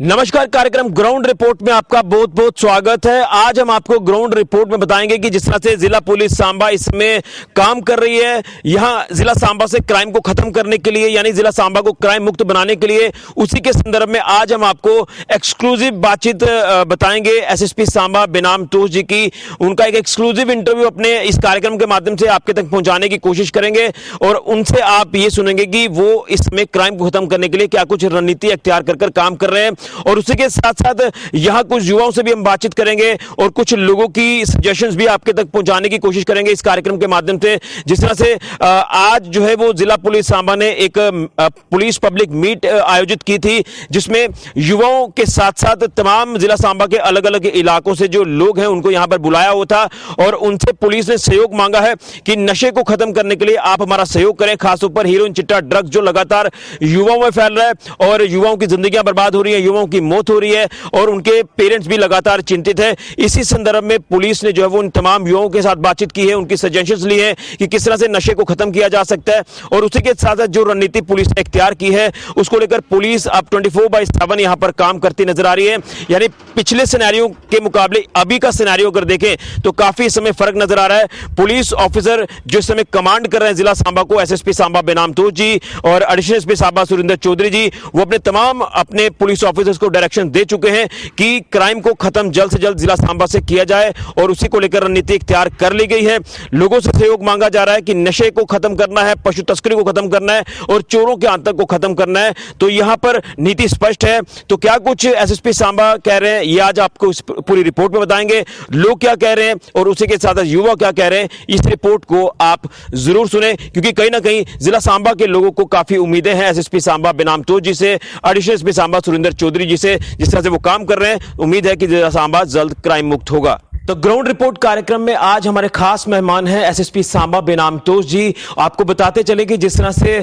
नमस्कार, कार्यक्रम ground report में आपका बहुत बहुत स्वागत है। आज हम आपको ग्राउंड रिपोर्ट में बताएंगे कि जिस तरह से जिला पुलिस सांबा इसमें काम कर रही है, यहां जिला सांबा से क्राइम को खत्म करने के लिए, यानी जिला सांबा को क्राइम मुक्त बनाने के लिए, उसी के संदर्भ में आज हम आपको एक्सक्लूसिव बातचीत बताएंगे एसएसपी सांबा बेनाम तोष जी की। उनका एक एक्सक्लूसिव इंटरव्यू अपने इस कार्यक्रम के माध्यम से आपके तक पहुंचाने की कोशिश करेंगे और उनसे आप ये सुनेंगे कि वो इसमें क्राइम को खत्म करने के लिए क्या कुछ रणनीति अख्तियार कर काम कर रहे हैं। और उसी के साथ साथ यहां कुछ युवाओं से भी हम बातचीत करेंगे और कुछ लोगों की सजेशंस भी आपके तक पहुंचाने की कोशिश करेंगे इस कार्यक्रम के माध्यम से। जिस तरह से आज जो है वो जिला पुलिस सांबा ने एक पुलिस पब्लिक मीट आयोजित की थी, जिसमें युवाओं के साथ साथ तमाम जिला सांबा के अलग अलग इलाकों से जो लोग हैं उनको यहां पर बुलाया हुआ था और उनसे पुलिस ने सहयोग मांगा है कि नशे को खत्म करने के लिए आप हमारा सहयोग करें। खासतौर पर हीरोइन, चिट्टा, ड्रग्स जो लगातार युवाओं में फैल रहा है और युवाओं की जिंदगियां बर्बाद हो रही है, युवाओं की मौत हो रही है और उनके पेरेंट्स भी लगातार चिंतित है। इसी संदर्भ में पुलिस ने जो है वो उन तमाम युवाओं के साथ बातचीत की है, उनकी सजेशंस ली है कि किस तरह से नशे को खत्म किया जा सकता है। और उसी के साथ साथ जो रणनीति पुलिस ने इख्तियार की है उसको लेकर पुलिस अब 24/7 यहां पर काम करती नजर आ रही है। यानी पिछले सिनेरियो के मुकाबले अभी का सिनेरियो अगर देखें तो काफी समय फर्क नजर आ रहा है। पुलिस ऑफिसर जो इस समय कमांड कर रहे हैं जिला सांबा को, एसएसपी सांबा बेनाम तोष जी और एडिशनल एसपी सांबा सुरेंद्र चौधरी जी, वो अपने तमाम अपने पुलिस ऑफिसर्स को डायरेक्शन दे चुके हैं कि क्राइम को खत्म जल्द से जल्द जिला सांबा से किया जाए और उसी को लेकर रणनीति इख्तियार कर ली गई है। लोगों से सहयोग मांगा जा रहा है कि नशे को खत्म करना है, पशु तस्करी को खत्म करना है और चोरों के आतंक को खत्म करना है। तो यहां पर नीति स्पष्ट है। तो क्या कुछ एसएसपी सांबा कह रहे हैं ये आज आपको इस पूरी रिपोर्ट में बताएंगे। लोग क्या कह रहे हैं और उसी के साथ युवा क्या कह रहे हैं, इस रिपोर्ट को आप जरूर सुने, क्योंकि कहीं ना कहीं जिला सांबा के लोगों को काफी उम्मीदें हैं एसएसपी सांबा बेनाम तोष जी से, एडिशनल एसपी सांबा सुरेंद्र चौधरी जी से। जिस तरह से वो काम कर रहे हैं, उम्मीद है कि जिला सांबा जल्द क्राइम मुक्त होगा। तो ग्राउंड रिपोर्ट कार्यक्रम में आज हमारे खास मेहमान हैं एसएसपी सांबा बेनाम तोष जी। आपको बताते चले कि जिस तरह से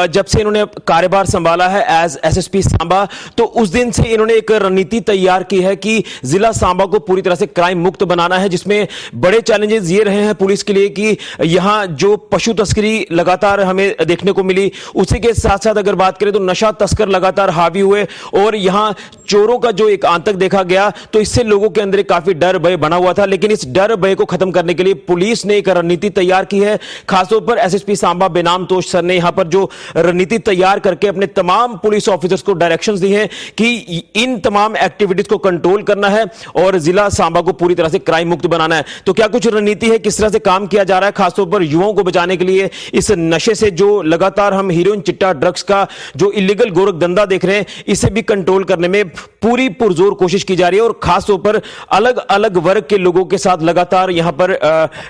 जब से इन्होंने कार्यभार संभाला है एज एसएसपी सांबा, तो उस दिन से इन्होंने एक रणनीति तैयार की है कि जिला सांबा को पूरी तरह से क्राइम मुक्त बनाना है, जिसमें बड़े चैलेंजेस ये रहे हैं पुलिस के लिए कि यहां जो पशु तस्करी लगातार हमें देखने को मिली, उसी के साथ साथ अगर बात करें तो नशा तस्कर लगातार हावी हुए और यहां चोरों का जो एक आतंक देखा गया, तो इससे लोगों के अंदर काफी डर भय बना हुआ था। लेकिन इस डर भय को खत्म करने के लिए पुलिस ने एक रणनीति तैयार की है। खासतौर पर एसएसपी सांबा बेनाम तोष सर ने यहां पर जो रणनीति तैयार करके अपने तमाम पुलिस ऑफिसर्स को डायरेक्शंस दी हैं कि इन तमाम एक्टिविटीज को कंट्रोल करना है और जिला सांबा को पूरी तरह से क्राइम मुक्त बनाना है। तो क्या कुछ रणनीति है, किस तरह से काम किया जा रहा है खासतौर पर युवाओं को बचाने के लिए, इस नशे से जो लगातार हम हीरोइन, चिट्टा, ड्रग्स का जो इलीगल गोरख धंधा देख रहे हैं, इसे भी कंट्रोल करने में पूरी पुरजोर कोशिश की जा रही है। और खासतौर पर अलग अलग वर्ग के लोगों के साथ लगातार यहां पर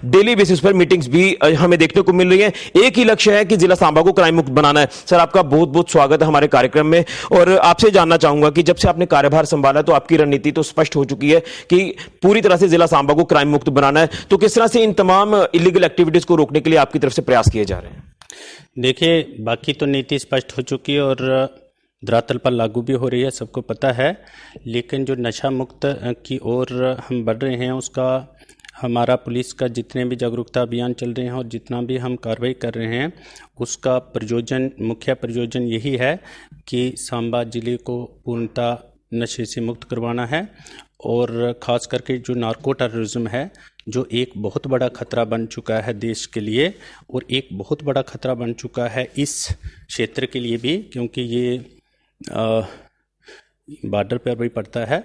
डेली बेसिस पर मीटिंग्स भी हमें देखने को मिल रही है। एक ही लक्ष्य है कि जिला सांबा को क्राइम मुक्त बनाना है। सर, आपका बहुत बहुत स्वागत है हमारे कार्यक्रम में और आपसे जानना चाहूंगा कि जब से आपने कार्यभार संभाला तो आपकी रणनीति तो स्पष्ट हो चुकी है कि पूरी तरह से जिला सांबा को क्राइम मुक्त बनाना है। तो किस तरह से इन तमाम इलीगल एक्टिविटीज को रोकने के लिए आपकी तरफ से प्रयास किए जा रहे हैं? देखिए, बाकी तो नीति स्पष्ट हो चुकी है और धरातल पर लागू भी हो रही है, सबको पता है। लेकिन जो नशा मुक्त की ओर हम बढ़ रहे हैं, उसका हमारा पुलिस का जितने भी जागरूकता अभियान चल रहे हैं और जितना भी हम कार्रवाई कर रहे हैं, उसका मुख्य प्रयोजन यही है कि सांबा जिले को पूर्णतः नशे से मुक्त करवाना है। और ख़ास करके जो नार्को टेररिज्म है, जो एक बहुत बड़ा खतरा बन चुका है देश के लिए और एक बहुत बड़ा खतरा बन चुका है इस क्षेत्र के लिए भी, क्योंकि ये बॉर्डर पर भी पड़ता है।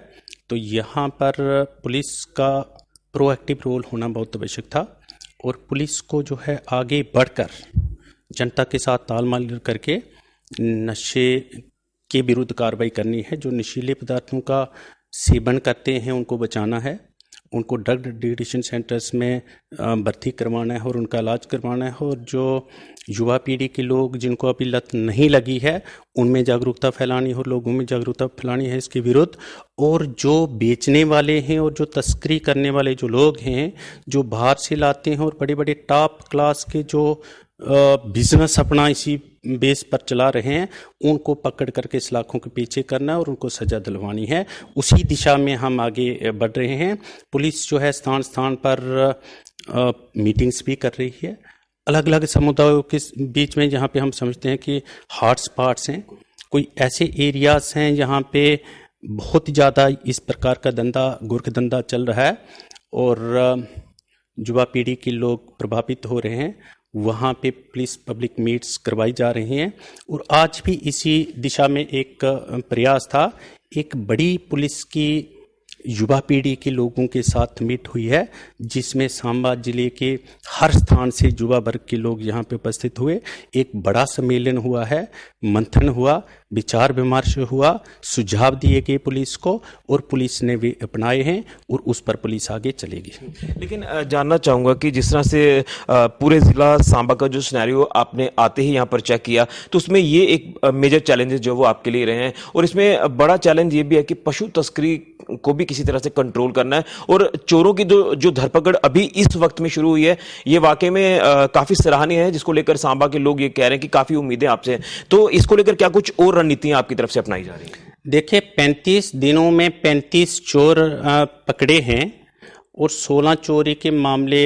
तो यहाँ पर पुलिस का प्रोएक्टिव रोल होना बहुत आवश्यक था और पुलिस को जो है आगे बढ़कर जनता के साथ तालमेल करके नशे के विरुद्ध कार्रवाई करनी है। जो नशीले पदार्थों का सेवन करते हैं उनको बचाना है, उनको ड्रग डिटेक्शन सेंटर्स में भर्ती करवाना है और उनका इलाज करवाना है। और जो युवा पीढ़ी के लोग जिनको अभी लत नहीं लगी है, उनमें जागरूकता फैलानी है और लोगों में जागरूकता फैलानी है इसके विरुद्ध। और जो बेचने वाले हैं और जो तस्करी करने वाले जो लोग हैं, जो बाहर से लाते हैं और बड़े बड़े टॉप क्लास के जो बिजनेस अपना इसी बेस पर चला रहे हैं, उनको पकड़ करके सलाखों के पीछे करना है और उनको सजा दिलवानी है। उसी दिशा में हम आगे बढ़ रहे हैं। पुलिस जो है स्थान स्थान पर मीटिंग्स भी कर रही है अलग अलग समुदायों के बीच में, जहाँ पे हम समझते हैं कि हॉट स्पॉट्स हैं, कोई ऐसे एरियाज हैं जहाँ पे बहुत ज़्यादा इस प्रकार का धंधा गोरख धंधा चल रहा है और युवा पीढ़ी के लोग प्रभावित हो रहे हैं। वहाँ पे पुलिस पब्लिक मीट्स करवाई जा रही हैं और आज भी इसी दिशा में एक प्रयास था। एक बड़ी पुलिस की युवा पीढ़ी के लोगों के साथ मीट हुई है, जिसमें सांबा जिले के हर स्थान से युवा वर्ग के लोग यहाँ पे उपस्थित हुए। एक बड़ा सम्मेलन हुआ है, मंथन हुआ, विचार विमर्श हुआ, सुझाव दिए गए पुलिस को और पुलिस ने भी अपनाए हैं और उस पर पुलिस आगे चलेगी। लेकिन जानना चाहूँगा कि जिस तरह से पूरे ज़िला सांबा का जो सिनेरियो आपने आते ही यहाँ पर चेक किया, तो उसमें ये एक मेजर चैलेंजेस जो वो आपके लिए रहे हैं और इसमें बड़ा चैलेंज ये भी है कि पशु तस्करी को भी किसी तरह से कंट्रोल करना है और चोरों की जो धरपकड़ अभी इस वक्त में शुरू हुई है, ये वाकई में काफ़ी सराहनीय है, जिसको लेकर सांबा के लोग ये कह रहे हैं कि काफ़ी उम्मीदें आपसे हैं। तो इसको लेकर क्या कुछ और रणनीतियाँ आपकी तरफ से अपनाई जा रही हैं? देखिए, 35 दिनों में 35 चोर पकड़े हैं और 16 चोरी के मामले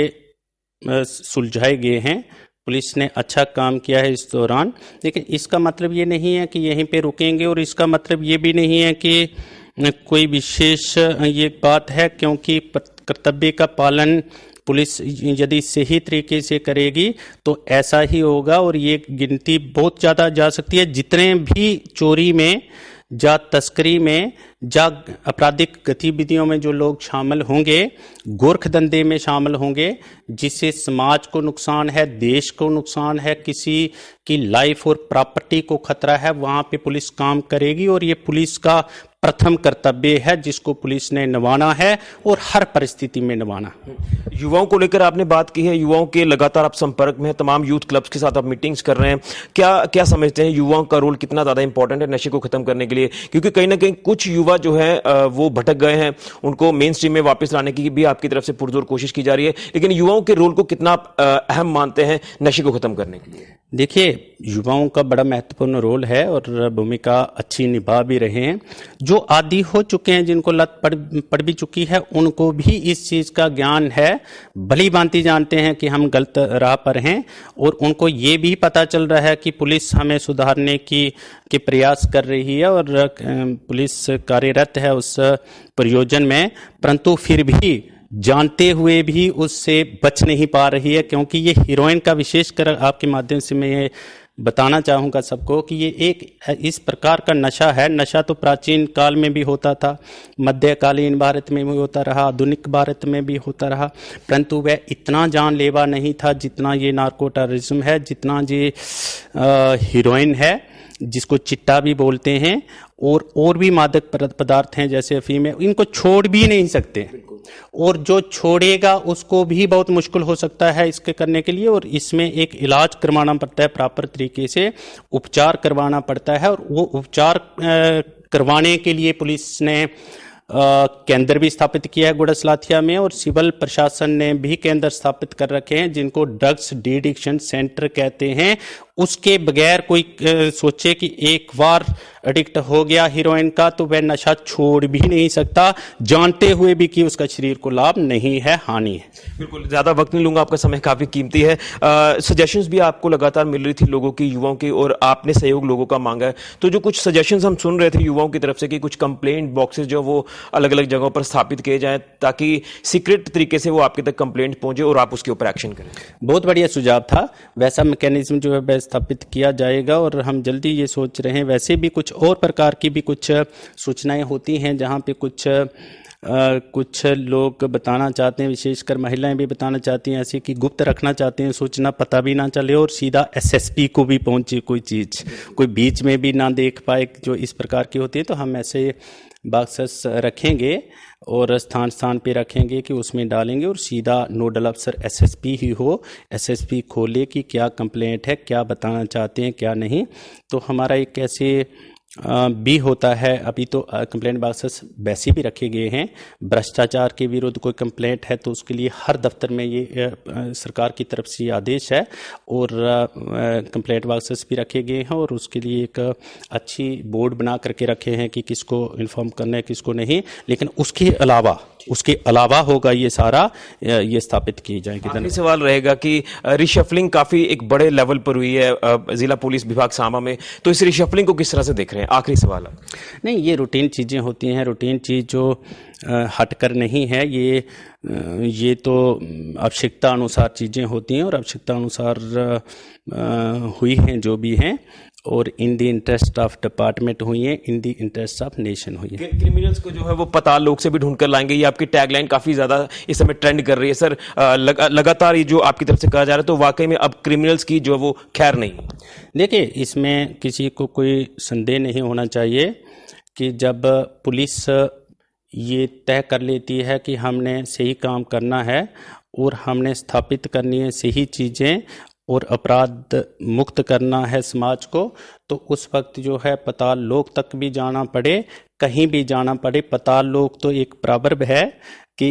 सुलझाए गए हैं। पुलिस ने अच्छा काम किया है इस दौरान, लेकिन इसका मतलब ये नहीं है कि यहीं पे रुकेंगे और इसका मतलब ये भी नहीं है कि कोई विशेष ये बात है, क्योंकि कर्तव्य का पालन पुलिस यदि सही तरीके से करेगी तो ऐसा ही होगा और ये गिनती बहुत ज़्यादा जा सकती है। जितने भी चोरी में या तस्करी में या आपराधिक गतिविधियों में जो लोग शामिल होंगे, गोरख धंधे में शामिल होंगे, जिससे समाज को नुकसान है, देश को नुकसान है, किसी की लाइफ और प्रॉपर्टी को खतरा है, वहाँ पे पुलिस काम करेगी और ये पुलिस का प्रथम कर्तव्य है, जिसको पुलिस ने निभाना है और हर परिस्थिति में निभाना। युवाओं को लेकर आपने बात की है, युवाओं के लगातार आप संपर्क में हैं, तमाम यूथ क्लब्स के साथ आप मीटिंग्स कर रहे हैं। क्या समझते हैं युवाओं का रोल कितना ज़्यादा इंपॉर्टेंट है नशे को खत्म करने के लिए? क्योंकि कहीं ना कहीं कुछ युवा जो है वो भटक गए हैं, उनको मेन स्ट्रीम में वापस लाने की भी आपकी तरफ से पुरजोर कोशिश की जा रही है, लेकिन युवाओं के रोल को कितना अहम मानते हैं नशे को खत्म करने के लिए? देखिए, युवाओं का बड़ा महत्वपूर्ण रोल है और भूमिका अच्छी निभा भी रहे हैं। जो आदी हो चुके हैं, जिनको लत पड़ भी चुकी है, उनको भी इस चीज़ का ज्ञान है, भली भांति जानते हैं कि हम गलत राह पर हैं और उनको ये भी पता चल रहा है कि पुलिस हमें सुधारने के प्रयास कर रही है और पुलिस कार्यरत है उस प्रयोजन में, परंतु फिर भी जानते हुए भी उससे बच नहीं पा रही है, क्योंकि ये हीरोइन का विशेषकर आपके माध्यम से मैं ये बताना चाहूँगा सबको कि ये एक इस प्रकार का नशा है। नशा तो प्राचीन काल में भी होता था, मध्यकालीन भारत में भी होता रहा, आधुनिक भारत में भी होता रहा, परंतु वह इतना जानलेवा नहीं था जितना ये नार्को टेररिज्म है, जितना ये हीरोइन है, जिसको चिट्टा भी बोलते हैं, और भी मादक पदार्थ हैं जैसे अफीम है। इनको छोड़ भी नहीं सकते और जो छोड़ेगा उसको भी बहुत मुश्किल हो सकता है इसके करने के लिए, और इसमें एक इलाज करवाना पड़ता है, प्रॉपर तरीके से उपचार करवाना पड़ता है। और वो उपचार करवाने के लिए पुलिस ने केंद्र भी स्थापित किया है गुड़सलाथिया में, और सिविल प्रशासन ने भी केंद्र स्थापित कर रखे हैं जिनको ड्रग्स डिएडिक्शन सेंटर कहते हैं। उसके बगैर कोई सोचे कि एक बार एडिक्ट हो गया हीरोइन का तो वह नशा छोड़ भी नहीं सकता, जानते हुए भी कि उसका शरीर को लाभ नहीं है, हानि है। बिल्कुल, ज़्यादा वक्त नहीं लूंगा, आपका समय काफ़ी कीमती है। सजेशंस भी आपको लगातार मिल रही थी लोगों की, युवाओं की, और आपने सहयोग लोगों का मांगा है। तो जो कुछ सजेशंस हम सुन रहे थे युवाओं की तरफ से कि कुछ कंप्लेंट बॉक्सेस जो वो अलग अलग जगहों पर स्थापित किए जाएं ताकि सीक्रेट तरीके से वो आपके तक कंप्लेंट पहुंचे और आप उसके ऊपर एक्शन करें, बहुत बढ़िया सुझाव था। वैसा मैकेनिज्म जो है स्थापित किया जाएगा और हम जल्दी ये सोच रहे हैं। वैसे भी कुछ और प्रकार की भी कुछ सूचनाएं होती हैं जहां पे कुछ लोग बताना चाहते हैं, विशेषकर महिलाएं भी बताना चाहती हैं ऐसी कि गुप्त रखना चाहते हैं, सूचना पता भी ना चले और सीधा एसएसपी को भी पहुंचे कोई चीज़, कोई बीच में भी ना देख पाए, जो इस प्रकार की होती है। तो हम ऐसे बॉक्सेस रखेंगे और स्थान पे रखेंगे कि उसमें डालेंगे और सीधा नोडल अफसर एसएसपी ही हो, एसएसपी खोले कि क्या कंप्लेंट है, क्या बताना चाहते हैं, क्या नहीं। तो हमारा एक ऐसे भी होता है, अभी तो कंप्लेंट बॉक्सेस वैसे भी रखे गए हैं। भ्रष्टाचार के विरुद्ध कोई कंप्लेंट है तो उसके लिए हर दफ्तर में ये सरकार की तरफ से आदेश है और कंप्लेंट बॉक्सेस भी रखे गए हैं और उसके लिए एक अच्छी बोर्ड बना करके रखे हैं कि किसको इन्फॉर्म करना है, किसको नहीं। लेकिन उसके अलावा उसके अलावा होगा ये सारा, ये स्थापित की जाएगी। आखिरी सवाल रहेगा कि रिशफलिंग काफी एक बड़े लेवल पर हुई है जिला पुलिस विभाग सांबा में, तो इस रिशफलिंग को किस तरह से देख रहे हैं? आखिरी सवाल। नहीं, ये रूटीन चीज़ें होती हैं, रूटीन चीज़ जो हटकर नहीं है, ये तो आवश्यकता अनुसार चीज़ें होती हैं और आवश्यकता अनुसार हुई हैं जो भी हैं, और इन दी इंटरेस्ट ऑफ डिपार्टमेंट हुई है, इन दी इंटरेस्ट ऑफ नेशन हुई है। क्रिमिनल्स को जो है वो पता लोग से भी ढूंढ कर लाएंगे, ये आपकी टैगलाइन काफी ज्यादा इस समय ट्रेंड कर रही है सर। लगातार ये जो आपकी तरफ से कहा जा रहा है, तो वाकई में अब क्रिमिनल्स की जो वो खैर नहीं। देखिए, इसमें किसी को कोई संदेह नहीं होना चाहिए कि जब पुलिस ये तय कर लेती है कि हमने सही काम करना है और हमने स्थापित करनी है सही चीज़ें और अपराध मुक्त करना है समाज को, तो उस वक्त जो है पताल लोक तक भी जाना पड़े, कहीं भी जाना पड़े। पताल लोक तो एक प्रॉवर्ब है कि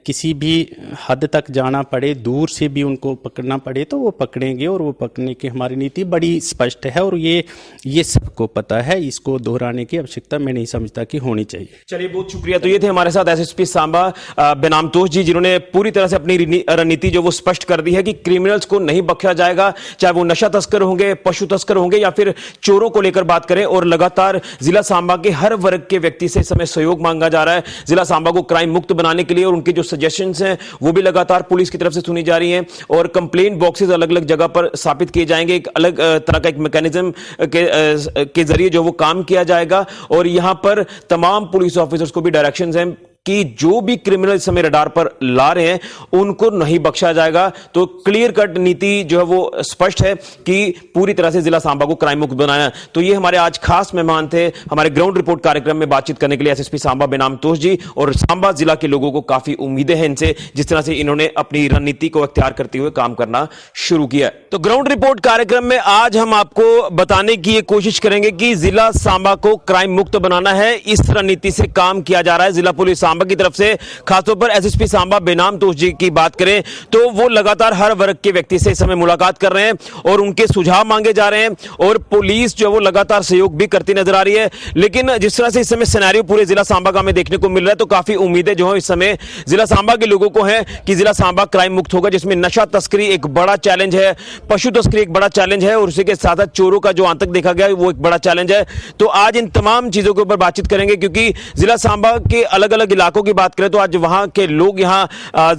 किसी भी हद तक जाना पड़े, दूर से भी उनको पकड़ना पड़े तो वो पकड़ेंगे, और वो पकड़ने की हमारी नीति बड़ी स्पष्ट है और ये सबको पता है। इसको दोहराने की आवश्यकता मैं नहीं समझता कि होनी चाहिए। चलिए, बहुत शुक्रिया। तो ये थे हमारे साथ एसएसपी सांबा बेनाम तोष जी, जिन्होंने पूरी तरह से अपनी रणनीति जो वो स्पष्ट कर दी है कि क्रिमिनल्स को नहीं बख्शा जाएगा, चाहे वो नशा तस्कर होंगे, पशु तस्कर होंगे या फिर चोरों को लेकर बात करें। और लगातार जिला सांबा के हर वर्ग के व्यक्ति से इस समय सहयोग मांगा जा रहा है जिला सांबा को क्राइम मुक्त बनाने के लिए, और उनके जो सजेशंस हैं वो भी लगातार पुलिस की तरफ से सुनी जा रही हैं, और कंप्लेंट बॉक्सेस अलग अलग जगह पर स्थापित किए जाएंगे। एक अलग तरह का एक मैकेनिज्म के जरिए जो वो काम किया जाएगा, और यहां पर तमाम पुलिस ऑफिसर्स को भी डायरेक्शंस हैं कि जो भी क्रिमिनल इस समय रडार पर ला रहे हैं उनको नहीं बख्शा जाएगा। तो क्लियर कट नीति जो है वो स्पष्ट है कि पूरी तरह से जिला सांबा को क्राइम मुक्त बनाया। तो ये हमारे आज खास मेहमान थे हमारे ग्राउंड रिपोर्ट कार्यक्रम में बातचीत करने के लिए एसएसपी सांबा बेनाम तोष जी, और सांबा जिला के लोगों को काफी उम्मीदें हैं इनसे, जिस तरह से इन्होंने अपनी रणनीति को अख्तियार करते हुए काम करना शुरू किया। तो ग्राउंड रिपोर्ट कार्यक्रम में आज हम आपको बताने की कोशिश करेंगे कि जिला सांबा को क्राइम मुक्त बनाना है, इस रणनीति से काम किया जा रहा है जिला पुलिस सांबा की तरफ से। खासतौर पर एसएसपी सांबा बेनाम तोष जी की बात करें तो वो लगातार हर वर्ग के व्यक्ति से इस समय मुलाकात कर रहे हैं और उनके सुझाव मांगे जा रहे हैं, और पुलिस जो वो लगातार सहयोग भी करती नजर आ रही है। लेकिन जिस तरह से इस समय सिनेरियो पूरे जिला सांबा का हमें देखने को मिल रहा है, तो काफी उम्मीदें जो है इस समय जिला सांबा के लोगों को है कि जिला सांबा क्राइम मुक्त होगा, जिसमें नशा तस्करी एक बड़ा चैलेंज है, पशु तस्करी एक बड़ा चैलेंज है, और उसी के साथ साथ चोरों का जो आतंक देखा गया वो एक बड़ा चैलेंज है। तो आज इन तमाम चीजों के ऊपर बातचीत करेंगे, क्योंकि जिला सांबा के अलग अलग इलाकों की बात करें तो आज वहां के लोग यहां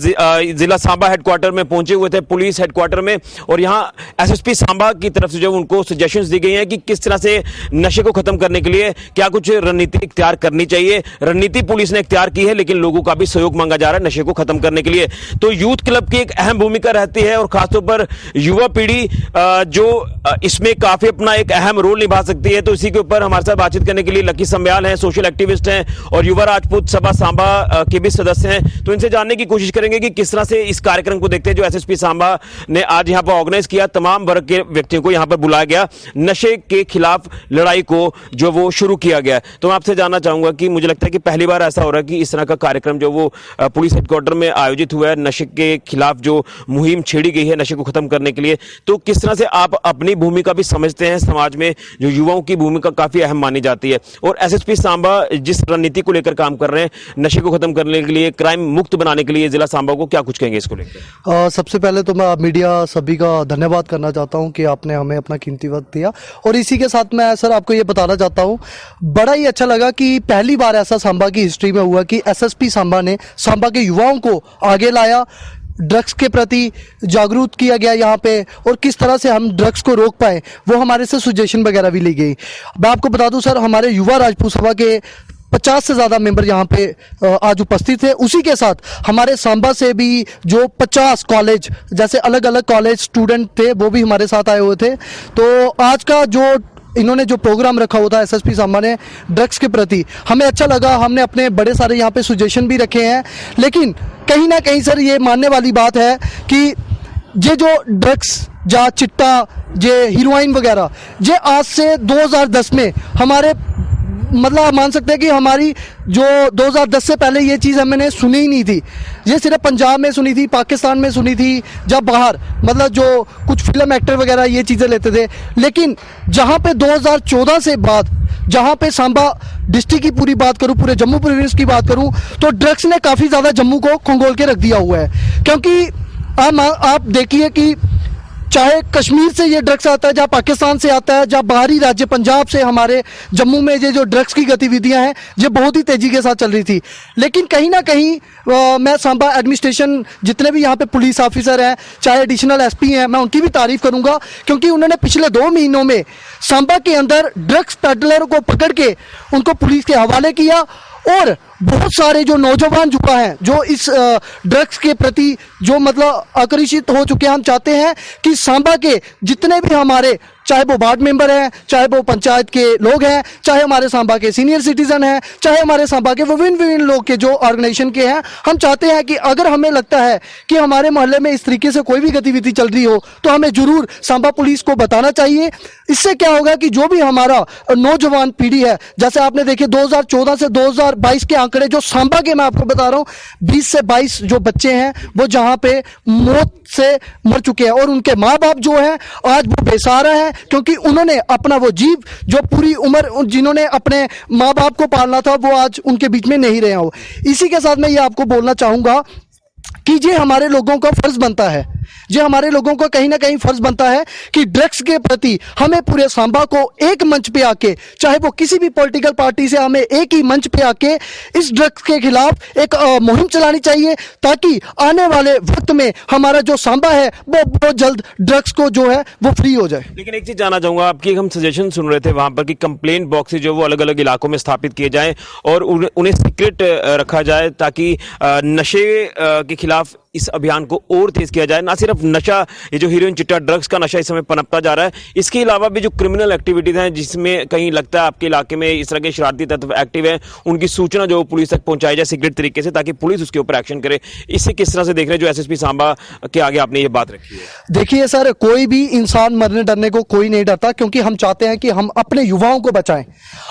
जिला सांबा हेडक्वार्टर में पहुंचे हुए थे, पुलिस हेडक्वार्टर में, और यहां एसएसपी सांबा की तरफ से जो उनको सजेशंस दी गई हैं कि किस तरह से नशे को खत्म करने के लिए क्या कुछ रणनीति इख्तियार करनी चाहिए। रणनीति पुलिस ने इख्तियार की है, लेकिन लोगों का भी सहयोग मांगा जा रहा है नशे को खत्म करने के लिए। तो यूथ क्लब की एक अहम भूमिका रहती है, और खासतौर पर युवा पीढ़ी जो इसमें काफी अपना एक अहम रोल निभा सकती है। तो इसी के ऊपर हमारे साथ बातचीत करने के लिए लकी सम्याल हैं, सोशल एक्टिविस्ट हैं और युवा राजपूत सभा सांबा के भी सदस्य हैं। तो इनसे जानने की कोशिश करेंगे कि किस तरह से इस कार्यक्रम को देखते हैं जो एसएसपी सांबा ने आज यहां पर ऑर्गेनाइज किया। तमाम वर्ग के व्यक्तियों को यहां पर बुलाया गया, नशे के खिलाफ लड़ाई को जो वो शुरू किया गया। तो मैं आपसे जानना चाहूंगा कि मुझे लगता है कि पहली बार ऐसा हो रहा है कि इस तरह का कार्यक्रम जो वो पुलिस हेडक्वार्टर में आयोजित हुआ है, नशे के खिलाफ जो मुहिम छेड़ी गई है नशे को खत्म करने के लिए। तो किस तरह से आप अपनी भूमिका भी समझते हैं, समाज में जो युवाओं की भूमिका काफी अहम मानी जाती है, और एसएसपी सांबा जिस रणनीति को लेकर काम कर रहे हैं नशे को खत्म करने के लिए, क्राइम मुक्त बनाने के लिए जिला सांबा को, क्या कुछ कहेंगे इसको लेकर? सबसे पहले तो मैं मीडिया सभी का धन्यवाद करना चाहता हूं कि आपने हमें अपना कीमती वक्त दिया, और इसी के साथ मैं सर आपको ये बताना चाहता हूं, बड़ा ही अच्छा लगा कि पहली बार ऐसा सांबा की हिस्ट्री में हुआ कि एसएसपी सांबा ने सांबा के युवाओं को आगे लाया, ड्रग्स के प्रति जागरूक किया गया यहाँ पे, और किस तरह से हम ड्रग्स को रोक पाए वो हमारे से सजेशन वगैरह भी ली गई। मैं आपको बता दूं सर, हमारे युवा राजपूत सभा के 50 से ज़्यादा मेंबर यहाँ पे आज उपस्थित थे। उसी के साथ हमारे सांबा से भी जो 50 कॉलेज, जैसे अलग अलग कॉलेज स्टूडेंट थे, वो भी हमारे साथ आए हुए थे। तो आज का जो इन्होंने जो प्रोग्राम रखा हुआ था एसएसपी सांबा ने ड्रग्स के प्रति, हमें अच्छा लगा। हमने अपने बड़े सारे यहाँ पे सजेशन भी रखे हैं, लेकिन कहीं ना कहीं सर ये मानने वाली बात है कि ये जो ड्रग्स या चिट्टा, ये हीरोइन वगैरह, ये आज से 2010 में हमारे मतलब आप मान सकते हैं कि हमारी जो 2010 से पहले ये चीज़ हमने सुनी ही नहीं थी। ये सिर्फ पंजाब में सुनी थी, पाकिस्तान में सुनी थी, जब बाहर मतलब जो कुछ फिल्म एक्टर वगैरह ये चीज़ें लेते थे। लेकिन जहाँ पे 2014 से बाद, जहाँ पे सांबा डिस्ट्रिक्ट की पूरी बात करूँ, पूरे जम्मू प्रोविंस की बात करूँ, तो ड्रग्स ने काफ़ी ज़्यादा जम्मू को खंगोल के रख दिया हुआ है। क्योंकि आप देखिए कि चाहे कश्मीर से ये ड्रग्स आता है, जहाँ पाकिस्तान से आता है, जहाँ बाहरी राज्य पंजाब से हमारे जम्मू में ये जो ड्रग्स की गतिविधियां हैं ये बहुत ही तेजी के साथ चल रही थी। लेकिन कहीं ना कहीं मैं सांबा एडमिनिस्ट्रेशन, जितने भी यहाँ पे पुलिस ऑफिसर हैं, चाहे एडिशनल एसपी हैं, मैं उनकी भी तारीफ करूंगा, क्योंकि उन्होंने पिछले 2 महीनों में सांबा के अंदर ड्रग्स पेडलर को पकड़ के उनको पुलिस के हवाले किया। और बहुत सारे जो नौजवान युवा हैं जो इस ड्रग्स के प्रति जो मतलब आकर्षित हो चुके हैं, हम चाहते हैं कि सांबा के जितने भी हमारे, चाहे वो वार्ड मेंबर हैं, चाहे वो पंचायत के लोग हैं, चाहे हमारे सांबा के सीनियर सिटीजन हैं, चाहे हमारे सांबा के विभिन्न लोग के जो ऑर्गेनाइजेशन के हैं, हम चाहते हैं कि अगर हमें लगता है कि हमारे मोहल्ले में इस तरीके से कोई भी गतिविधि चल रही हो तो हमें जरूर सांबा पुलिस को बताना चाहिए। इससे क्या होगा कि जो भी हमारा नौजवान पीढ़ी है, जैसे आपने देखिए 2014 से 2022 के आंकड़े जो सांबा के मैं आपको बता रहा हूँ, 20 से 22 जो बच्चे हैं वो जहाँ पे मौत से मर चुके हैं, और उनके माँ बाप जो हैं आज वो बेसहारा हैं, क्योंकि उन्होंने अपना वो जीव जो पूरी उम्र जिन्होंने अपने माँ बाप को पालना था वो आज उनके बीच में नहीं रहे हो। इसी के साथ मैं ये आपको बोलना चाहूंगा कि ये हमारे लोगों का फर्ज बनता है, ये हमारे लोगों का कहीं ना कहीं फर्ज बनता है कि ड्रग्स के प्रति हमें पूरे सांबा को एक मंच पे आके, चाहे वो किसी भी पॉलिटिकल पार्टी से, हमें एक ही मंच पे आके इस ड्रग्स के खिलाफ एक मुहिम चलानी चाहिए, ताकि आने वाले वक्त में हमारा जो सांबा है वो बहुत जल्द ड्रग्स को जो है वो फ्री हो जाए। लेकिन एक चीज जानना चाहूंगा, आपकी हम सजेशन सुन रहे थे वहां पर कि कंप्लेंट बॉक्स जो वो अलग अलग इलाकों में स्थापित किए जाएं और उन्हें सीक्रेट रखा जाए, ताकि नशे के खिलाफ इस अभियान को और तेज किया जाए। ना सिर्फ नशा, ये जो हीरोइन चिट्टा ड्रग्स का नशा इस समय पनपता जा रहा है, इसके अलावा भी जो क्रिमिनल एक्टिविटीज हैं जिसमें कहीं लगता है आपके इलाके में इस तरह के शरारती तत्व एक्टिव हैं, उनकी सूचना जो पुलिस तक पहुंचाई जाए सीक्रेट तरीके से, ताकि पुलिस उसके ऊपर एक्शन करे। इसे किस तरह से देख रहे हैं जो एसएसपी सांबा के आगे आपने ये बात रखी है? देखिए सर, कोई भी इंसान मरने डरने को कोई नहीं डरता, क्योंकि हम चाहते हैं कि हम अपने युवाओं को बचाएं।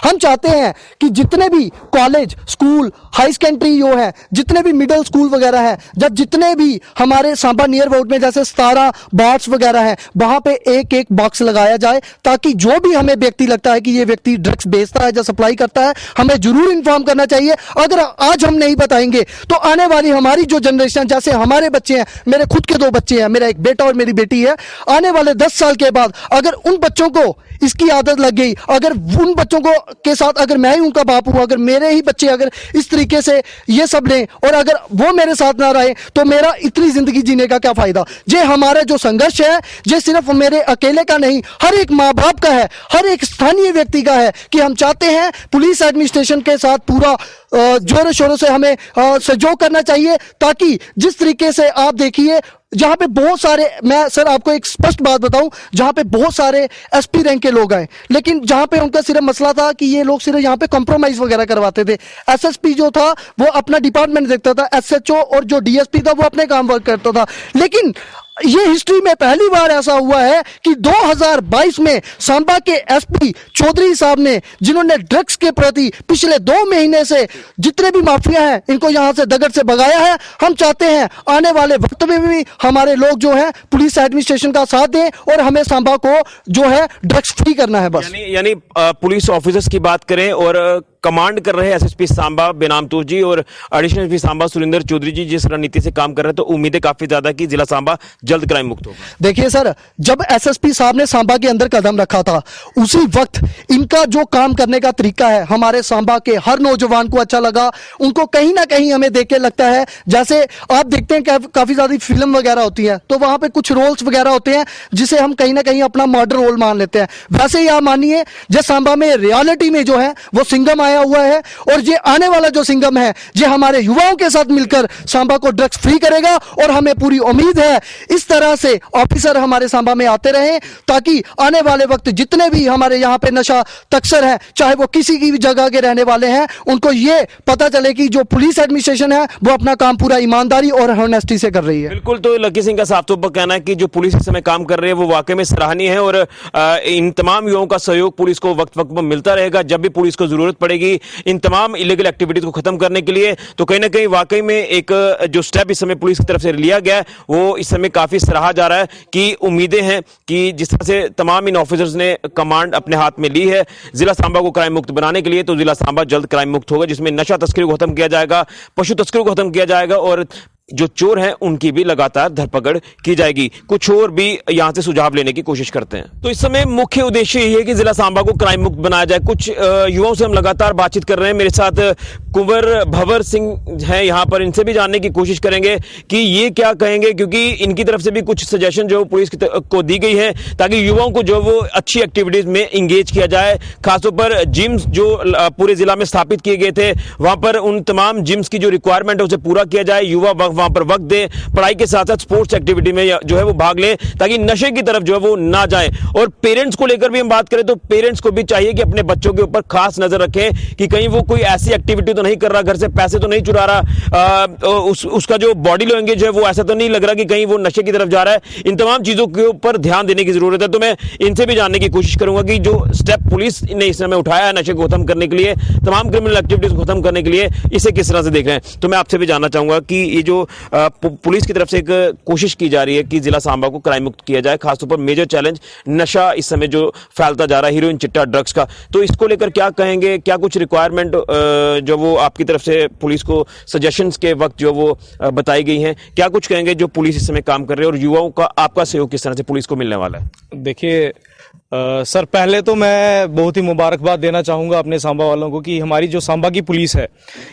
हम चाहते हैं कि जितने भी कॉलेज, स्कूल, हाई सेकेंडरी जो है, जितने भी मिडिल स्कूल वगैरह है, जब जितने भी हमारे सांबा नियर अबाउट में जैसे 17 बार्स वगैरह हैं, वहां पे एक एक बॉक्स लगाया जाए, ताकि जो भी हमें व्यक्ति लगता है कि ये व्यक्ति ड्रग्स बेचता है या सप्लाई करता है, हमें जरूर इन्फॉर्म करना चाहिए। अगर आज हम नहीं बताएंगे तो आने वाली हमारी जो जनरेशन, जैसे हमारे बच्चे हैं, मेरे खुद के 2 बच्चे हैं, मेरा एक बेटा और मेरी बेटी है, आने वाले 10 साल के बाद अगर उन बच्चों को इसकी आदत लग गई, अगर उन बच्चों को के साथ अगर मैं ही उनका बाप हूं, अगर मेरे ही बच्चे अगर इस तरीके से ये सब लें और अगर वो मेरे साथ ना रहे, तो मेरा इतनी जिंदगी जीने का क्या फायदा। ये हमारा जो संघर्ष है, ये सिर्फ मेरे अकेले का नहीं, हर एक माँ बाप का है, हर एक स्थानीय व्यक्ति का है, कि हम चाहते हैं पुलिस एडमिनिस्ट्रेशन के साथ पूरा जोरों शोरों से हमें सहयोग करना चाहिए, ताकि जिस तरीके से आप देखिए जहां पे बहुत सारे, मैं सर आपको एक स्पष्ट बात बताऊं, जहां पे बहुत सारे एसपी रैंक के लोग आए, लेकिन जहां पे उनका सिर्फ मसला था कि ये लोग सिर्फ यहां पे कॉम्प्रोमाइज वगैरह करवाते थे। एसएसपी जो था वो अपना डिपार्टमेंट देखता था, एसएचओ और जो डीएसपी था वो अपने काम वर्क करता था। लेकिन ये हिस्ट्री में पहली बार ऐसा हुआ है कि 2022 में सांबा के एसपी चौधरी साहब ने, जिन्होंने ड्रग्स के प्रति पिछले 2 महीने से जितने भी माफिया हैं इनको यहां से दगड़ से भगाया है। हम चाहते हैं आने वाले वक्त में भी हमारे लोग जो हैं पुलिस एडमिनिस्ट्रेशन का साथ दें और हमें सांबा को जो है ड्रग्स फ्री करना है बस। यानी पुलिस ऑफिसर्स की बात करें और कमांड कर रहे हैं एसएसपी सांबा बेनामतूर जी और एडिशनल एसपी सांबा सुरेंद्र चौधरी जी जिस रणनीति से काम कर रहे हैं, तो उम्मीदें काफी ज्यादा कि जिला सांबा जल्द क्राइम मुक्त होगा। देखिए सर, जब एसएसपी साहब ने सांबा के अंदर कदम रखा था, उसी वक्त इनका जो काम करने का तरीका है हमारे सांबा के हर नौजवान को अच्छा लगा। उनको कहीं ना कहीं हमें देख के लगता है, जैसे आप देखते हैं काफी ज्यादा फिल्म वगैरह होती है, तो वहां पे कुछ रोल्स वगैरह होते हैं जिसे हम कहीं ना कहीं अपना मॉडल रोल मान लेते हैं। वैसे ही आप मानिए, जब सांबा में रियलिटी में जो है वो सिंघम आया बनाया हुआ है और ये आने वाला जो सिंघम है ये हमारे युवाओं के साथ मिलकर सांबा को ड्रग्स फ्री करेगा और हमें पूरी उम्मीद है इस तरह से ऑफिसर हमारे सांबा में आते रहे ताकि आने वाले वक्त जितने भी हमारे यहाँ पे नशा तस्कर हैं, चाहे वो किसी की भी जगह के रहने वाले हैं, उनको ये पता चले कि जो पुलिस एडमिनिस्ट्रेशन है वो अपना काम पूरा ईमानदारी और ऑनेस्टी से कर रही है। बिल्कुल, तो लकी सिंह का साफ तौर पर कहना है कि जो पुलिस इस समय काम कर रही है वो वाकई में सराहनीय है और इन तमाम युवाओं का सहयोग पुलिस को वक्त वक्त पर मिलता रहेगा। जब भी पुलिस को जरूरत पड़ेगी इन तमाम इलीगल एक्टिविटीज को खत्म करने के लिए, तो कहीं ना कहीं वाकई में एक जो स्टेप इस समय पुलिस की तरफ से लिया गया है वो इस समय काफी सराहा जा रहा है कि उम्मीदें हैं कि जिस तरह से तमाम इन ऑफिसर्स ने कमांड अपने हाथ में ली है जिला सांबा को क्राइम मुक्त बनाने के लिए, तो जिला सांबा जल्द क्राइम मुक्त होगा, जिसमें नशा तस्करी को खत्म किया जाएगा, पशु तस्करी को खत्म किया जाएगा और जो चोर हैं उनकी भी लगातार धरपकड़ की जाएगी। कुछ और भी यहां से सुझाव लेने की कोशिश करते हैं। तो इस समय मुख्य उद्देश्य यही है कि जिला सांबा को क्राइम मुक्त बनाया जाए। कुछ युवाओं से हम लगातार बातचीत कर रहे हैं। मेरे साथ कुंवर भंवर सिंह हैं यहाँ पर, इनसे भी जानने की कोशिश करेंगे कि ये क्या कहेंगे, क्योंकि इनकी तरफ से भी कुछ सजेशन जो पुलिस को दी गई है ताकि युवाओं को जो वो अच्छी एक्टिविटीज में इंगेज किया जाए। खासतौर पर जिम्स जो पूरे जिला में स्थापित किए गए थे वहां पर उन तमाम जिम्स की जो रिक्वायरमेंट है उसे पूरा किया जाए, युवा वहां पर वक्त दे, पढ़ाई के साथ साथ स्पोर्ट्स एक्टिविटी में जो है वो भाग ले ताकि नशे की तरफ जो है वो ना जाए। और पेरेंट्स को लेकर भी हम बात करें तो पेरेंट्स को भी चाहिए कि अपने बच्चों के ऊपर खास नजर रखें कि कहीं वो कोई ऐसी एक्टिविटी तो नहीं कर रहा, घर से पैसे तो नहीं चुरा रहा, उसका जो बॉडी लैंग्वेज है वो ऐसा तो नहीं लग रहा कि कहीं वो नशे की तरफ जा रहा है। इन तमाम चीजों के ऊपर ध्यान देने की जरूरत है। तो मैं इनसे भी जानने की कोशिश करूंगा कि जो स्टेप पुलिस ने इस समय उठाया है नशे को खत्म करने के लिए, तमाम क्रिमिनल एक्टिविटीज को खत्म करने के लिए, इसे किस तरह से देख रहे हैं। तो मैं आपसे भी जानना चाहूंगा कि ये जो पुलिस की तरफ से एक कोशिश की जा रही है कि जिला सांबा को क्राइम मुक्त किया जाए, खासतौर पर मेजर चैलेंज नशा इस समय जो फैलता जा रहा है, हीरोइन, चिट्टा, ड्रग्स का, तो इसको लेकर क्या कहेंगे? क्या कुछ रिक्वायरमेंट जो वो आपकी तरफ से पुलिस को सजेशंस के वक्त जो वो बताई गई हैं, क्या कुछ कहेंगे जो पुलिस इस समय काम कर रहे हैं और युवाओं का आपका सहयोग किस तरह से पुलिस को मिलने वाला है? देखिए सर, पहले तो मैं बहुत ही मुबारकबाद देना चाहूँगा अपने सांबा वालों को कि हमारी जो सांबा की पुलिस है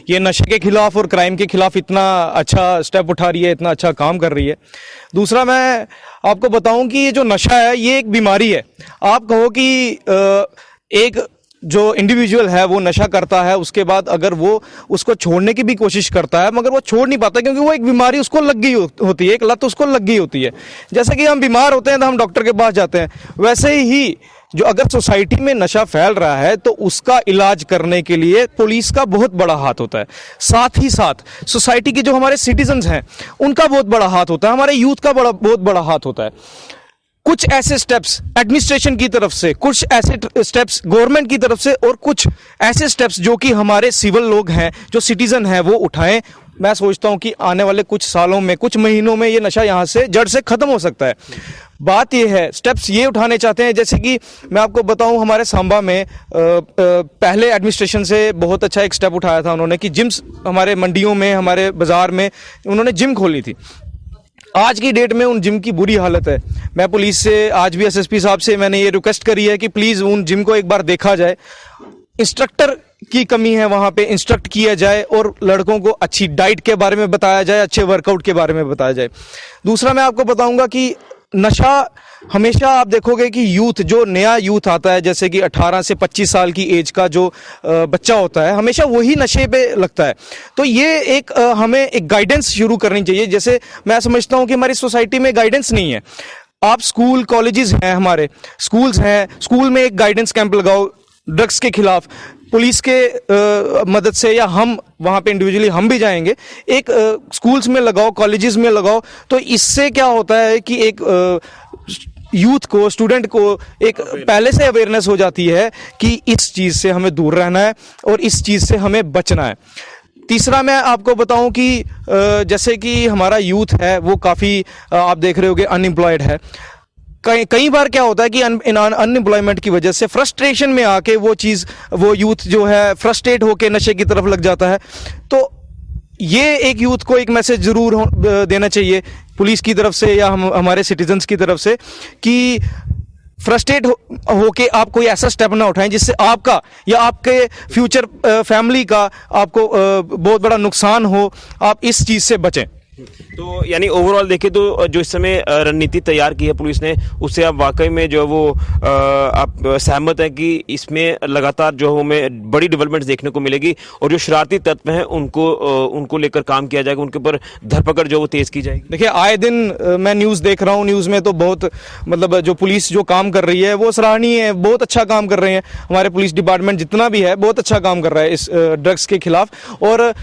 ये नशे के खिलाफ और क्राइम के खिलाफ इतना अच्छा स्टेप उठा रही है, इतना अच्छा काम कर रही है। दूसरा, मैं आपको बताऊं कि ये जो नशा है ये एक बीमारी है। आप कहो कि एक जो इंडिविजुअल है वो नशा करता है, उसके बाद अगर वो उसको छोड़ने की भी कोशिश करता है मगर वो छोड़ नहीं पाता क्योंकि वो एक बीमारी उसको लग गई होती है, एक लत उसको लग गई होती है। जैसे कि हम बीमार होते हैं तो हम डॉक्टर के पास जाते हैं, वैसे ही जो अगर सोसाइटी में नशा फैल रहा है तो उसका इलाज करने के लिए पुलिस का बहुत बड़ा हाथ होता है। साथ ही साथ सोसाइटी के जो हमारे सिटीजन्स हैं उनका बहुत बड़ा हाथ होता है, हमारे यूथ का बहुत बड़ा हाथ होता है। कुछ ऐसे स्टेप्स एडमिनिस्ट्रेशन की तरफ से, कुछ ऐसे स्टेप्स गवर्नमेंट की तरफ से और कुछ ऐसे स्टेप्स जो कि हमारे सिविल लोग हैं, जो सिटीजन हैं, वो उठाएं। मैं सोचता हूं कि आने वाले कुछ सालों में, कुछ महीनों में ये नशा यहां से जड़ से खत्म हो सकता है। बात ये है, स्टेप्स ये उठाने चाहते हैं, जैसे कि मैं आपको बताऊं हमारे सांबा में पहले एडमिनिस्ट्रेशन से बहुत अच्छा एक स्टेप उठाया था उन्होंने कि जिम्स हमारे मंडियों में, हमारे बाजार में उन्होंने जिम खोली थी। आज की डेट में उन जिम की बुरी हालत है। मैं पुलिस से, आज भी एसएसपी साहब से मैंने ये रिक्वेस्ट करी है कि प्लीज उन जिम को एक बार देखा जाए। इंस्ट्रक्टर की कमी है, वहां पे इंस्ट्रक्ट किया जाए और लड़कों को अच्छी डाइट के बारे में बताया जाए, अच्छे वर्कआउट के बारे में बताया जाए। दूसरा, मैं आपको बताऊंगा कि नशा हमेशा आप देखोगे कि यूथ, जो नया यूथ आता है, जैसे कि 18 से 25 साल की एज का जो बच्चा होता है, हमेशा वही नशे पे लगता है। तो ये एक हमें एक गाइडेंस शुरू करनी चाहिए। जैसे मैं समझता हूँ कि हमारी सोसाइटी में गाइडेंस नहीं है। आप स्कूल, कॉलेजेस हैं, हमारे स्कूल्स हैं, स्कूल में एक गाइडेंस कैंप लगाओ ड्रग्स के खिलाफ, पुलिस के मदद से, या हम वहाँ पे इंडिविजुअली हम भी जाएंगे, एक स्कूल्स में लगाओ, कॉलेजेस में लगाओ। तो इससे क्या होता है कि एक यूथ को, स्टूडेंट को एक पहले से अवेयरनेस हो जाती है कि इस चीज़ से हमें दूर रहना है और इस चीज़ से हमें बचना है। तीसरा, मैं आपको बताऊं कि जैसे कि हमारा यूथ है वो काफ़ी, आप देख रहे होगे, अनएम्प्लॉयड है। कई बार क्या होता है कि अनएम्प्लॉयमेंट की वजह से फ्रस्ट्रेशन में आके वो यूथ जो है फ्रस्ट्रेट होके नशे की तरफ लग जाता है। तो ये एक यूथ को एक मैसेज जरूर देना चाहिए पुलिस की तरफ से या हमारे सिटीजन्स की तरफ से कि फ्रस्ट्रेट होके आप कोई ऐसा स्टेप ना उठाएं जिससे आपका या आपके फ्यूचर फैमिली का आपको बहुत बड़ा नुकसान हो। आप इस चीज़ से बचें। तो यानी ओवरऑल देखें तो जो इस समय रणनीति तैयार की है पुलिस ने, उससे आप वाकई में जो वो आप सहमत है कि इसमें लगातार जो हमें बड़ी डेवलपमेंट्स देखने को मिलेगी और जो शरारती तत्व हैं उनको लेकर काम किया जाएगा, उनके ऊपर धरपकड़ जो वो तेज की जाएगी। देखिए, आए दिन मैं न्यूज़ देख रहा हूँ, न्यूज़ में तो बहुत मतलब जो पुलिस जो काम कर रही है वो सराहनीय है, बहुत अच्छा काम कर रहे हैं। हमारे पुलिस डिपार्टमेंट जितना भी है बहुत अच्छा काम कर रहा है इस ड्रग्स के खिलाफ। और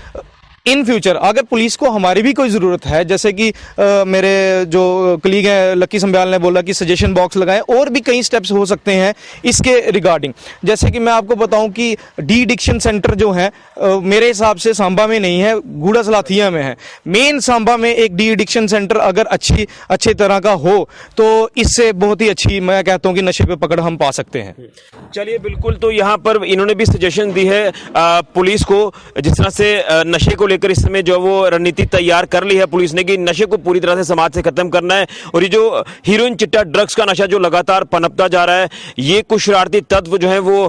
इन फ्यूचर अगर पुलिस को हमारी भी कोई ज़रूरत है, जैसे कि मेरे जो कलीग हैं लकी संब्याल ने बोला कि सजेशन बॉक्स लगाएं, और भी कई स्टेप्स हो सकते हैं इसके रिगार्डिंग। जैसे कि मैं आपको बताऊं कि डी एडिक्शन सेंटर जो है मेरे हिसाब से सांबा में नहीं है, गूड़ा सलाथिया में है। मेन सांबा में एक डी एडिक्शन सेंटर अगर अच्छी तरह का हो तो इससे बहुत ही अच्छी, मैं कहता हूँ कि नशे पे पकड़ हम पा सकते हैं। चलिए बिल्कुल, तो यहाँ पर इन्होंने भी सजेशन दी है पुलिस को, जिस तरह से नशे को लेकर इस समय जो वो रणनीति तैयार कर ली है पुलिस ने कि नशे को पूरी तरह से समाज से खत्म करना है। और ये जो हीरोइन चिट्टा ड्रग्स का नशा जो लगातार पनपता जा रहा है, ये कुछ शरारती तत्व जो है वो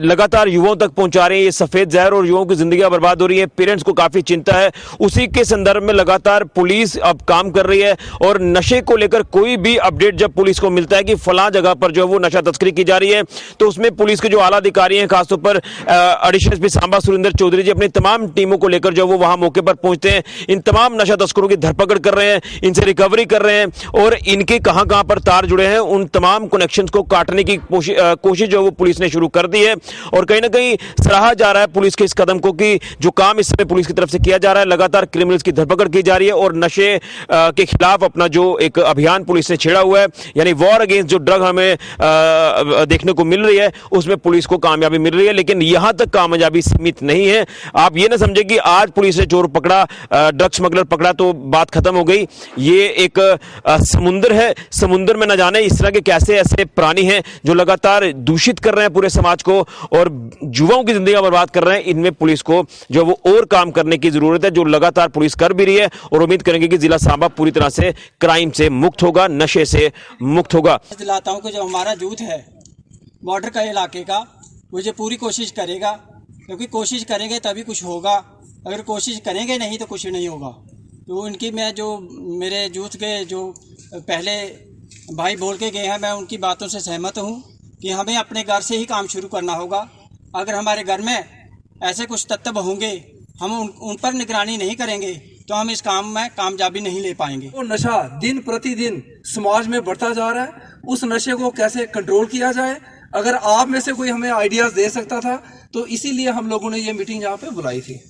लगातार युवाओं तक पहुंचा रहे हैं ये सफेद जहर, और युवाओं की जिंदगी बर्बाद हो रही है। पेरेंट्स को काफी चिंता है। उसी के संदर्भ में लगातार पुलिस अब काम कर रही है और नशे को लेकर कोई भी अपडेट जब पुलिस को मिलता है कि फलां जगह पर जो वो नशा तस्करी की जा रही है, तो उसमें पुलिस के जो आला अधिकारी हैं, खासतौर पर एडिशनल एसपी सांबा सुरेंद्र चौधरी जी अपनी तमाम टीमों को लेकर जो वो वहां मौके पर पहुंचते हैं, इन तमाम नशा तस्करों की धरपकड़ कर रहे हैं, इनसे रिकवरी कर रहे हैं और इनके कहां कहां पर तार जुड़े हैं उन तमाम कनेक्शंस को काटने की कोशिश जो वो पुलिस ने शुरू कर दी है। और कहीं ना कहीं सराहा जा रहा है पुलिस के इस कदम को कि जो काम इस समय पुलिस की तरफ से किया जा रहा है, लगातार क्रिमिनल्स की धरपकड़ की जा रही है और नशे के खिलाफ अपना जो एक अभियान पुलिस ने छेड़ा हुआ है, यानी वॉर अगेंस्ट जो ड्रग हमें देखने को मिल रही है, उसमें पुलिस को कामयाबी मिल रही है। लेकिन यहां तक कामयाबी सीमित नहीं है। आप ये ना समझे कि आज पुलिस ने चोर पकड़ा, ड्रग स्मगलर पकड़ा तो बात खत्म हो गई। ये एक समुंदर है, समुंदर में न जाने इस तरह के कैसे ऐसे प्राणी हैं जो लगातार दूषित कर रहे हैं पूरे समाज को और युवाओं की जिंदगी बर्बाद कर रहे हैं। इनमें पुलिस को जो वो और काम करने की जरूरत है, जो लगातार पुलिस कर भी रही है और उम्मीद करेंगे कि जिला सांबा पूरी तरह से क्राइम से मुक्त होगा, नशे से मुक्त होगा। दिलाता हूं कि जो हमारा यूथ है बॉर्डर का इलाके का, वो जो पूरी कोशिश करेगा, क्योंकि कोशिश करेंगे तभी कुछ होगा, अगर कोशिश करेंगे नहीं तो कुछ नहीं होगा। तो उनकी मैं जो मेरे यूथ के जो पहले भाई बोल के गए हैं, मैं उनकी बातों से सहमत हूं कि हमें अपने घर से ही काम शुरू करना होगा। अगर हमारे घर में ऐसे कुछ तत्व होंगे, हम उन पर निगरानी नहीं करेंगे तो हम इस काम में कामयाबी नहीं ले पाएंगे। वो नशा दिन प्रतिदिन समाज में बढ़ता जा रहा है, उस नशे को कैसे कंट्रोल किया जाए, अगर आप में से कोई हमें आइडियाज दे सकता था तो इसीलिए हम लोगों ने ये मीटिंग यहाँ पे बुलाई थी।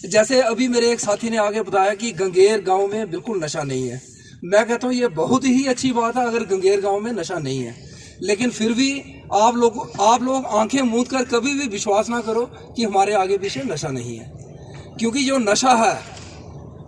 जैसे अभी मेरे एक साथी ने आगे बताया कि गंगेर गांव में बिल्कुल नशा नहीं है। मैं कहता हूँ ये बहुत ही अच्छी बात है अगर गंगेर गांव में नशा नहीं है, लेकिन फिर भी आप लोग आंखें मूंद कर कभी भी विश्वास ना करो कि हमारे आगे पीछे नशा नहीं है, क्योंकि जो नशा है,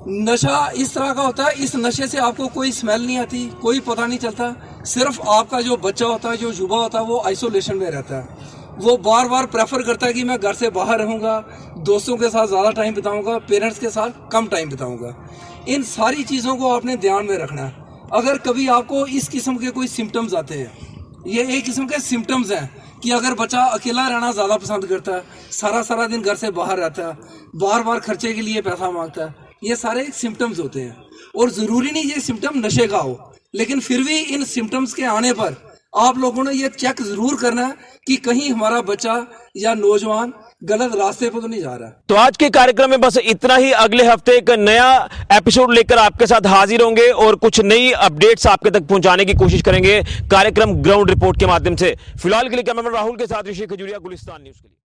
नशा इस तरह का होता है, इस नशे से आपको कोई स्मेल नहीं आती, कोई पता नहीं चलता। सिर्फ आपका जो बच्चा होता है, जो युवा होता है, वो आइसोलेशन में रहता है। वो बार बार प्रेफर करता है कि मैं घर से बाहर रहूँगा, दोस्तों के साथ ज़्यादा टाइम बिताऊँगा, पेरेंट्स के साथ कम टाइम बिताऊँगा। इन सारी चीज़ों को आपने ध्यान में रखना है। अगर कभी आपको इस किस्म के कोई सिम्टम्स आते हैं, ये एक किस्म के सिम्टम्स हैं कि अगर बच्चा अकेला रहना ज़्यादा पसंद करता है, सारा दिन घर से बाहर रहता है, बार बार खर्चे के लिए पैसा मांगता है, ये सारे सिम्टम्स होते हैं। और ज़रूरी नहीं ये सिम्टम नशे का हो, लेकिन फिर भी इन सिम्टम्स के आने पर आप लोगों ने ये चेक ज़रूर करना है कि कहीं हमारा बच्चा या नौजवान गलत रास्ते पर तो नहीं जा रहा। तो आज के कार्यक्रम में बस इतना ही। अगले हफ्ते एक नया एपिसोड लेकर आपके साथ हाजिर होंगे और कुछ नई अपडेट्स आपके तक पहुंचाने की कोशिश करेंगे कार्यक्रम ग्राउंड रिपोर्ट के माध्यम से। फिलहाल के लिए कैमरामैन राहुल के साथ ऋषि खजूरिया, गुलिस्तान न्यूज के लिए।